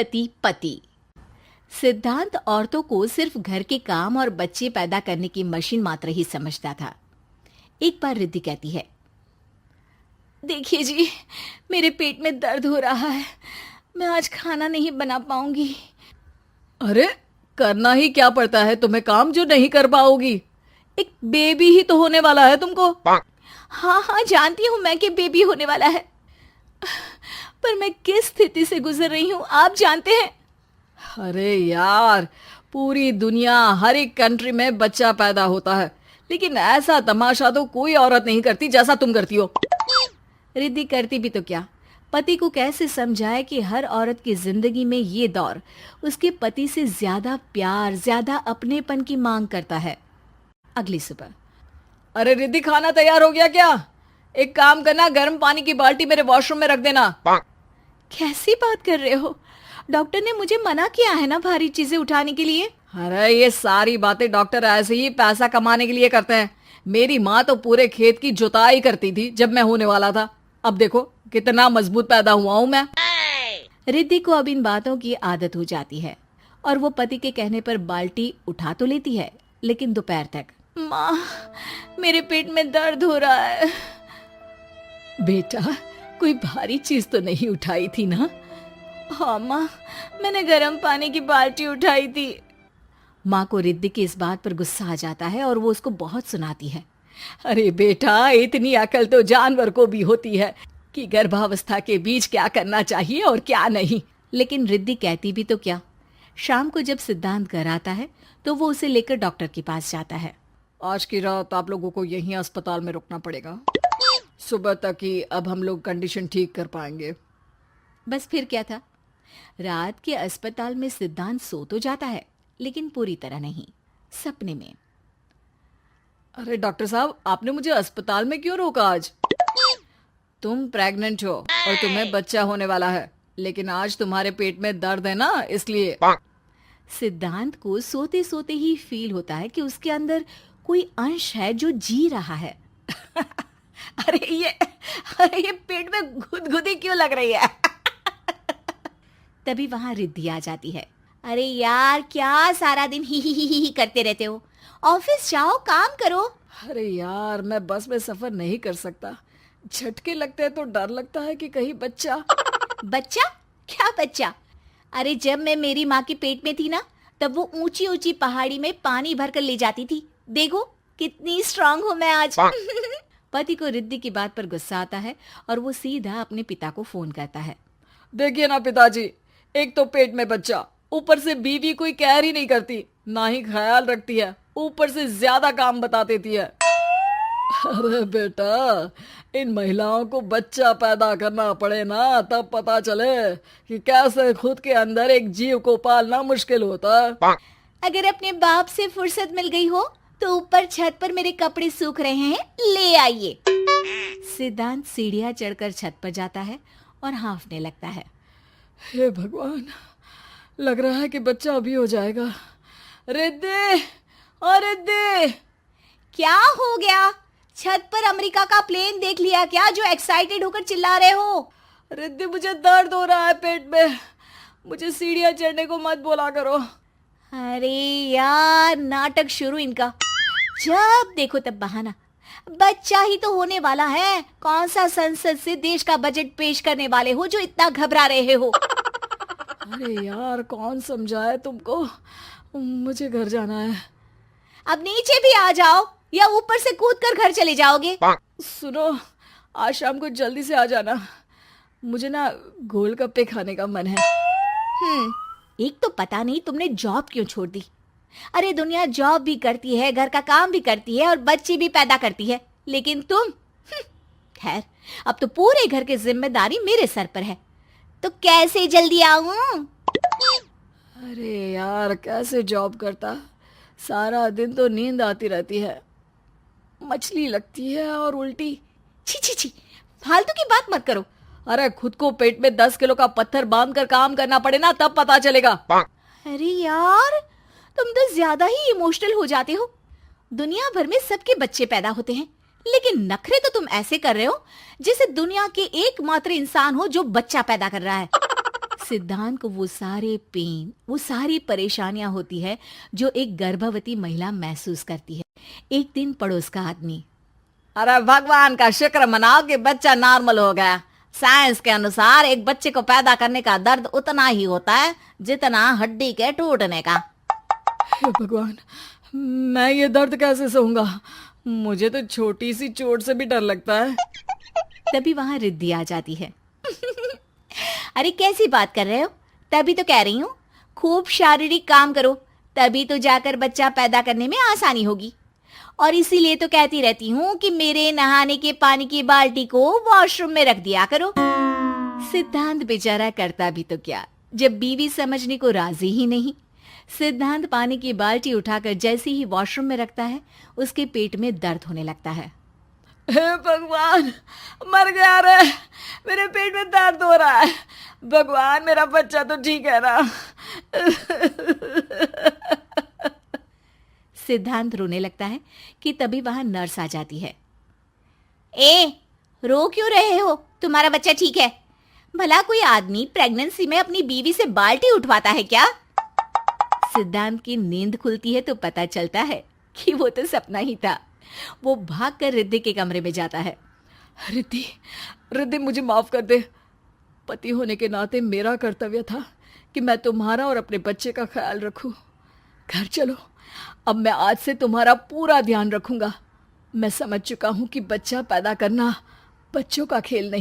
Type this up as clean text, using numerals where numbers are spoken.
पति पति। सिद्धांत औरतों को सिर्फ घर के काम और बच्चे पैदा करने की मशीन मात्र ही समझता था। एक बार रिद्धि कहती है, देखिए जी, मेरे पेट में दर्द हो रहा है, मैं आज खाना नहीं बना पाऊंगी। अरे करना ही क्या पड़ता है तुम्हें काम जो नहीं कर पाओगी? एक बेबी ही तो होने वाला है तुमको। हाँ हाँ, जानती हूँ मैं कि बेबी होने वाला है, पर मैं किस स्थिति से गुजर रही हूँ आप जानते हैं। अरे यार, पूरी दुनिया हर एक कंट्री में बच्चा पैदा होता है, लेकिन ऐसा तमाशा तो कोई औरत नहीं करती जैसा तुम करती हो। रिद्धि करती भी तो क्या, पति को कैसे समझाए कि हर औरत की जिंदगी में ये दौर उसके पति से ज्यादा प्यार, ज्यादा अपनेपन की मांग करता है। अगली सुबह, अरे रिद्धि, खाना तैयार हो गया क्या? एक काम करना, गर्म पानी की बाल्टी मेरे वॉशरूम में रख देना। कैसी बात कर रहे हो? डॉक्टर ने मुझे मना किया है ना भारी चीजें उठाने के लिए। अरे ये सारी बातें डॉक्टर ऐसे ही पैसा कमाने के लिए करते हैं। मेरी माँ तो पूरे खेत की जुताई करती थी जब मैं होने वाला था। अब देखो कितना मजबूत पैदा हुआ हूँ मैं। रिद्धि को अब इन बातों की आदत हो जाती है और वो पति के कहने पर बाल्टी उठा तो लेती है, लेकिन दोपहर तक, माँ मेरे पेट में दर्द हो रहा है। बेटा, कोई भारी चीज तो नहीं उठाई थी ना? हाँ माँ, मैंने गर्म पानी की बाल्टी उठाई थी। माँ को रिद्धि की इस बात पर गुस्सा आ जाता है और वो उसको बहुत सुनाती है। अरे बेटा, इतनी अकल तो जानवर को भी होती है कि गर्भावस्था के बीच क्या करना चाहिए और क्या नहीं। लेकिन रिद्धि कहती भी तो क्या। शाम को जब सिद्धांत घर आता है तो वो उसे लेकर डॉक्टर के पास जाता है। आज की रात आप लोगों को यहीं अस्पताल में रुकना पड़ेगा, सुबह तक ही अब हम लोग कंडीशन ठीक कर पाएंगे। बस फिर क्या था, रात के अस्पताल में सिद्धांत सो तो जाता है, लेकिन पूरी तरह नहीं, सपने में। अरे डॉक्टर साहब, आपने मुझे अस्पताल में क्यों रोका आज? तुम प्रेग्नेंट हो और तुम्हें बच्चा होने वाला है, लेकिन आज तुम्हारे पेट में दर्द है ना, इसलिए। सिद्धांत को सोते सोते ही फील होता है कि उसके अंदर कोई अंश है जो जी रहा है। अरे ये पेट में गुदगुदी क्यों लग रही है? तभी वहां रिद्धि आ जाती है। अरे यार, क्या सारा दिन ही करते रहते हो, ऑफिस जाओ, काम करो। अरे यार, मैं बस में सफर नहीं कर सकता, झटके लगते हैं तो डर लगता है कि कहीं बच्चा। बच्चा? क्या बच्चा? अरे जब मैं मेरी माँ के पेट में थी ना, तब वो ऊंची ऊंची पहाड़ी में पानी भर कर ले जाती थी। देखो कितनी स्ट्रांग हूँ मैं आज। पति को रिद्धि की बात पर गुस्सा आता है और वो सीधा अपने पिता को फोन करता है। देखिए ना पिताजी, एक तो पेट में बच्चा, ऊपर से बीवी कोई केयर ही नहीं करती, ना ही ख्याल रखती है, ऊपर से ज्यादा काम बता देती है। अरे बेटा, इन महिलाओं को बच्चा पैदा करना पड़े ना, तब पता चले कि कैसे खुद के अंदर एक जीव को पालना मुश्किल होता है। अगर अपने बाप से फुर्सत मिल गई हो तो ऊपर छत पर मेरे कपड़े सूख रहे हैं, ले आइए। सिद्धांत सीढ़ियां चढ़कर छत पर जाता है और हाँफने लगता है। हे भगवान, लग रहा है कि बच्चा अभी हो जाएगा। रिद्धि, और रिद्धि। क्या हो गया? छत पर अमेरिका का प्लेन देख लिया क्या जो एक्साइटेड होकर चिल्ला रहे हो? रिद्धि, मुझे दर्द हो रहा है पेट में, मुझे सीढ़ियां चढ़ने को मत बोला करो। अरे यार, नाटक शुरू इनका, जब देखो तब बहाना। बच्चा ही तो होने वाला है, कौन सा संसद से देश का बजट पेश करने वाले हो जो इतना घबरा रहे हो? अरे यार, कौन समझाए तुमको, मुझे घर जाना है। अब नीचे भी आ जाओ या ऊपर से कूदकर घर चले जाओगे? सुनो, आज शाम को जल्दी से आ जाना, मुझे ना गोलगप्पे खाने का मन है। एक तो पता नहीं तुमने जॉब क्यों छोड़ दी। अरे दुनिया जॉब भी करती है, घर का काम भी करती है और बच्चे भी पैदा करती है, लेकिन तुम, खैर, अब तो पूरे घर की जिम्मेदारी मेरे सर पर है, तो कैसे जल्दी आऊं? अरे यार, कैसे जॉब करता, सारा दिन तो नींद आती रहती है, मछली लगती है और उल्टी। छी छी छी, फालतू की बात मत करो। अरे खुद को पेट में 10 किलो का पत्थर बांध कर काम करना पड़े ना, तब पता चलेगा। अरे यार, तुम तो ज्यादा ही इमोशनल हो जाते हो। दुनिया भर में सबके बच्चे पैदा होते हैं, लेकिन नखरे तो तुम ऐसे कर रहे हो जैसे दुनिया के एकमात्र इंसान हो जो बच्चा पैदा कर रहा है। सिद्धांत को वो सारे पेन, वो सारी परेशानियां होती है जो एक गर्भवती महिला महसूस करती है। एक दिन पड़ोस का आदमी, अरे भगवान का शुक्र मनाओ कि बच्चा नॉर्मल हो गया। साइंस के अनुसार एक बच्चे को पैदा करने का दर्द उतना ही होता है जितना हड्डी के टूटने का। हे भगवान, मैं ये दर्द कैसे सहूंगा? मुझे तो छोटी सी चोट से भी डर लगता है। तभी वहां रिद्धि आ जाती है। अरे कैसी बात कर रहे हो? तभी तो कह रही हूँ, खूब शारीरिक काम करो, तभी तो जाकर बच्चा पैदा करने में आसानी होगी। और इसीलिए तो कहती रहती हूँ कि मेरे नहाने के पानी की बाल्टी को वॉशरूम में रख दिया करो। सिद्धांत बेचारा करता भी तो क्या, जब बीवी समझने को राजी ही नहीं। सिद्धांत पानी की बाल्टी उठाकर जैसे ही वॉशरूम में रखता है, उसके पेट में दर्द होने लगता है। हे भगवान, मर गया रे, मेरे पेट में दर्द हो रहा है। भगवान, मेरा बच्चा तो ठीक है ना? सिद्धांत रोने लगता है कि तभी वहां नर्स आ जाती है। ए, रो क्यों रहे हो? तुम्हारा बच्चा ठीक है। भला कोई आदमी प्रेगनेंसी में अपनी बीवी से बाल्टी उठवाता है क्या? सिद्धांत की नींद खुलती है तो पता चलता है कि वो तो सपना ही था। वो भागकर रिद्धि के कमरे में जाता है। रिद्धि, रिद्धि मुझे माफ कर दे। पति होने के नाते मेरा कर्तव्य था कि मैं तुम्हारा और अपने बच्चे का ख्याल रखूं। घर चलो, अब मैं आज से तुम्हारा पूरा ध्यान रखूंगा। मैं समझ चुका हूं कि बच्चा पैदा करना बच्चों का खेल नहीं।